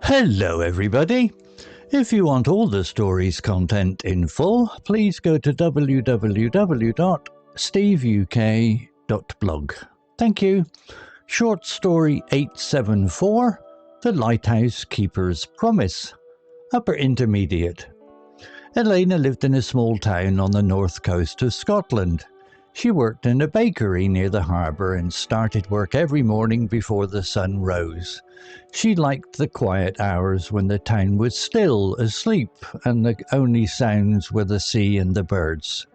Hello everybody! If you want all the story's content in full, please go to www.steveuk.blog. Thank you. Short story 874, The Lighthouse Keeper's Promise. Upper Intermediate. Elena lived in a small town on the north coast of Scotland. She worked in a bakery near the harbour and started work every morning before the sun rose. She liked the quiet hours when the town was still, asleep, and the only sounds were the sea and the birds.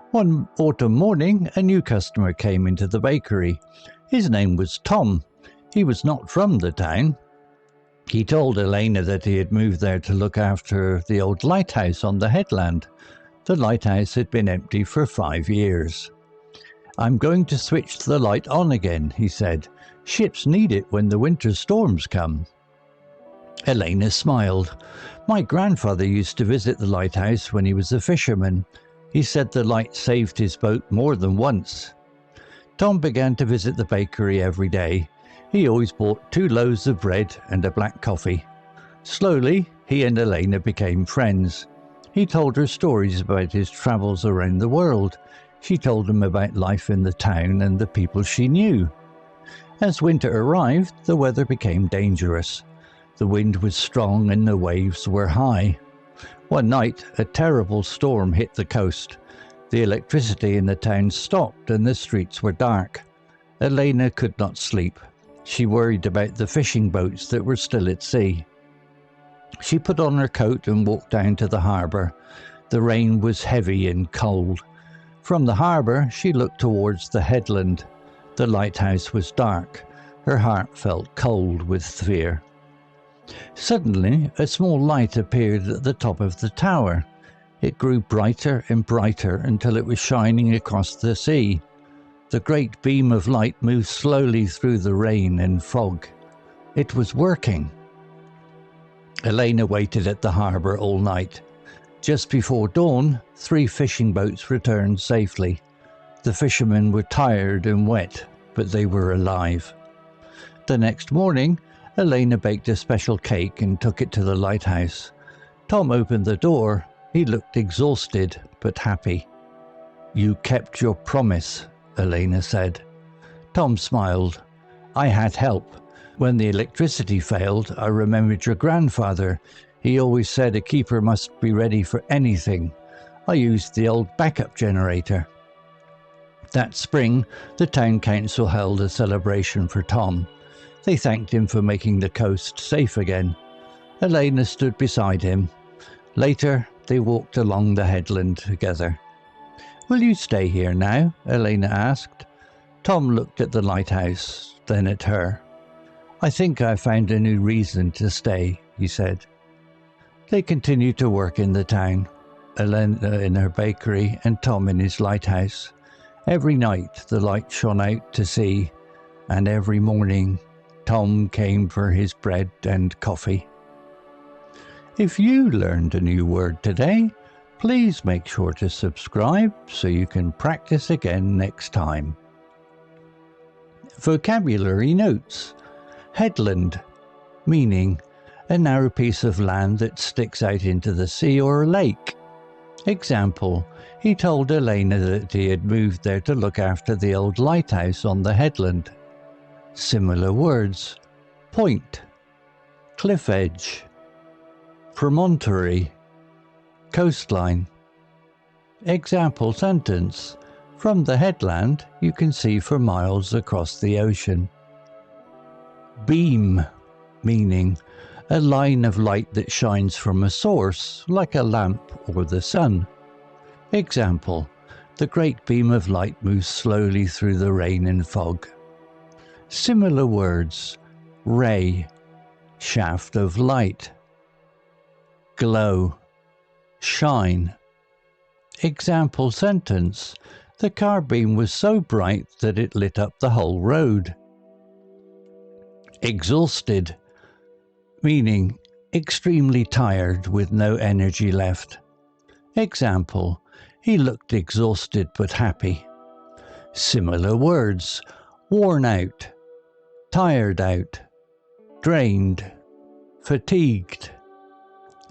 One autumn morning, a new customer came into the bakery. His name was Tom. He was not from the town. He told Elena that he had moved there to look after the old lighthouse on the headland. The lighthouse had been empty for 5 years. "I'm going to switch the light on again," he said. "Ships need it when the winter storms come." Elena smiled. "My grandfather used to visit the lighthouse when he was a fisherman. He said the light saved his boat more than once." Tom began to visit the bakery every day. He always bought 2 loaves of bread and a black coffee. Slowly, he and Elena became friends. He told her stories about his travels around the world. She told him about life in the town and the people she knew. As winter arrived, the weather became dangerous. The wind was strong and the waves were high. One night, a terrible storm hit the coast. The electricity in the town stopped and the streets were dark. Elena could not sleep. She worried about the fishing boats that were still at sea. She put on her coat and walked down to the harbour. The rain was heavy and cold. From the harbour, she looked towards the headland. The lighthouse was dark. Her heart felt cold with fear. Suddenly, a small light appeared at the top of the tower. It grew brighter and brighter until it was shining across the sea. The great beam of light moved slowly through the rain and fog. It was working. Elena waited at the harbour all night. Just before dawn, 3 fishing boats returned safely. The fishermen were tired and wet, but they were alive. The next morning, Elena baked a special cake and took it to the lighthouse. Tom opened the door. He looked exhausted, but happy. "You kept your promise," Elena said. Tom smiled. "I had help. When the electricity failed, I remembered your grandfather. He always said a keeper must be ready for anything. I used the old backup generator." That spring, the town council held a celebration for Tom. They thanked him for making the coast safe again. Elena stood beside him. Later, they walked along the headland together. "Will you stay here now?" Elena asked. Tom looked at the lighthouse, then at her. "I think I found a new reason to stay," he said. They continued to work in the town, Elena in her bakery and Tom in his lighthouse. Every night the light shone out to sea, and every morning Tom came for his bread and coffee. If you learned a new word today, please make sure to subscribe so you can practice again next time. Vocabulary notes. Headland, meaning a narrow piece of land that sticks out into the sea or a lake. Example, he told Elena that he had moved there to look after the old lighthouse on the headland. Similar words: point, cliff edge, promontory, coastline. Example sentence: from the headland you can see for miles across the ocean. Beam, meaning a line of light that shines from a source, like a lamp or the sun. Example: the great beam of light moves slowly through the rain and fog. Similar words: ray, shaft of light, glow, shine. Example sentence: the car beam was so bright that it lit up the whole road. Exhausted, meaning extremely tired with no energy left. Example: he looked exhausted but happy. Similar words: worn out, tired out, drained, fatigued.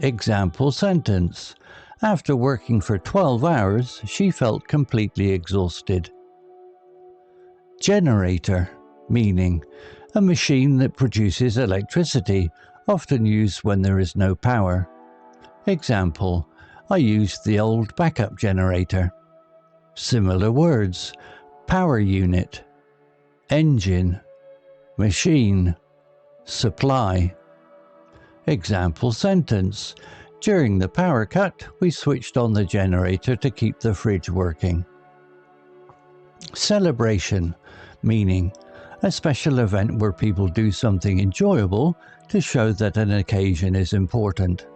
Example sentence. After working for 12 hours, she felt completely exhausted. Generator, meaning a machine that produces electricity, often used when there is no power. Example, I used the old backup generator. Similar words, power unit, engine, machine, supply. Example sentence, during the power cut, we switched on the generator to keep the fridge working. Celebration, meaning a special event where people do something enjoyable to show that an occasion is important.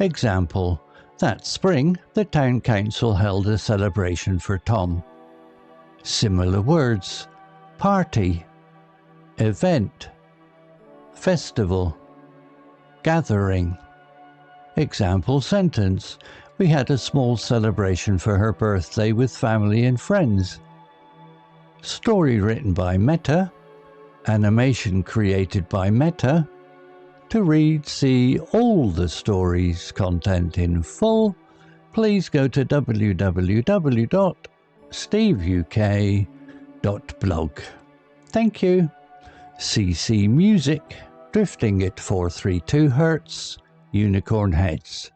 Example, that spring, the town council held a celebration for Tom. Similar words, party, event, festival, gathering. Example sentence, we had a small celebration for her birthday with family and friends. Story written by Meta, animation created by Meta. To read, see all the stories' content in full, please go to www.steveuk.blog. Thank you. CC Music, drifting at 432 Hz, Unicorn Heads.